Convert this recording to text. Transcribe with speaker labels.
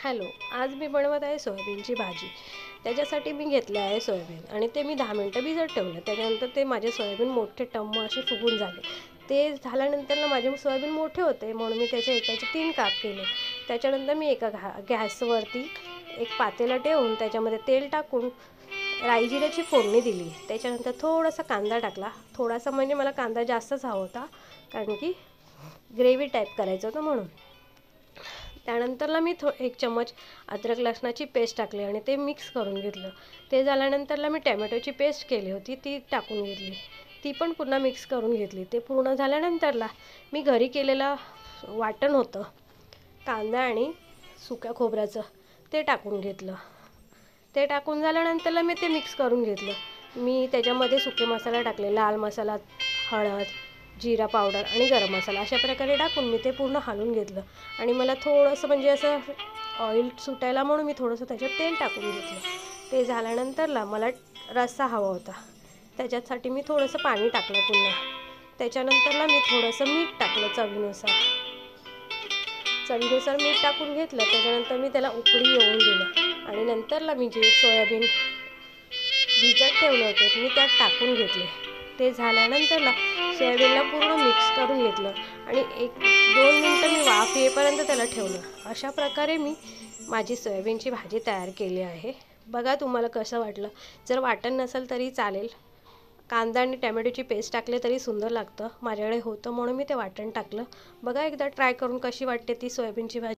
Speaker 1: Hello, आज मी बनवत आहे सोयाबीनची भाजी. त्याच्यासाठी मी घेतले आहे सोयाबीन आणि ते मी 10 मिनटं भिजत ठेवलं. त्याच्यानंतर ते माझे सोयाबीन मोठे टम्म असे फुगून झाले. ते झाल्यानंतर माझे सोयाबीन मोठे होते म्हणून मी त्याचे एकाचे 3 काप केले. त्याच्यानंतर मी एका गॅसवरती एक पातेलं ठेवून त्याच्यामध्ये तेल टाकून राई जिऱ्याची फोडणी दिली. त्याच्यानंतर थोडासा कांदा टाकला. थोडासा म्हणजे मला कांदा जास्तच हवा होता, कारण की ग्रेव्ही टाईप करायचं होतं म्हणून. त्यानंतरला मी एक चम्मच अद्रक लसणाची पेस्ट टाकली आणि ते मिक्स करून घेतलं. ते झाल्यानंतरला मी टॅमॅटोची पेस्ट केली होती ती टाकून घेतली. ती पण पुन्हा मिक्स करून घेतली. ते पूर्ण झाल्यानंतरला मी घरी केलेलं वाटण होतं, कांदा आणि सुक्या खोबऱ्याचं, ते टाकून घेतलं. ते टाकून झाल्यानंतरला मी ते मिक्स करून घेतलं. मी त्याच्यामध्ये सुके मसाला टाकले, लाल मसाला, हळद, जिरा पावडर आणि गरम मसाला अशा प्रकारे टाकून मी ते पूर्ण हलवून घेतलं. आणि मला थोडंसं म्हणजे असं ऑइल सुटायला म्हणून मी थोडंसं त्याच्यात तेल टाकून घेतलं. ते झाल्यानंतरला मला रस्सा हवा होता, त्याच्यासाठी मी थोडंसं पाणी टाकलं पुन्हा. त्याच्यानंतरला मी थोडंसं मीठ टाकलं चवीनुसार मीठ टाकून घेतलं. त्याच्यानंतर मी त्याला उकळी येऊन दिलं आणि नंतरला मी जे सोयाबीन भिजत ठेवलं होतं मी त्यात टाकून घेतले. ते झाल्यानंतरला सोयाबीनला पूर्ण मिक्स करून घेतलं आणि 1-2 मिनटं मी वाफ येईपर्यंत त्याला ठेवलं. अशा प्रकारे मी माझी सोयाबीनची भाजी तयार केली आहे. बघा तुम्हाला कसं वाटलं. जर वाटण नसेल तरी चालेल, कांदा आणि टॅमॅटोची पेस्ट टाकले तरी सुंदर लागतं. माझ्याकडे होतं म्हणून मी ते वाटण टाकलं. बघा एकदा ट्राय करून कशी वाटते ती सोयाबीनची भाजी.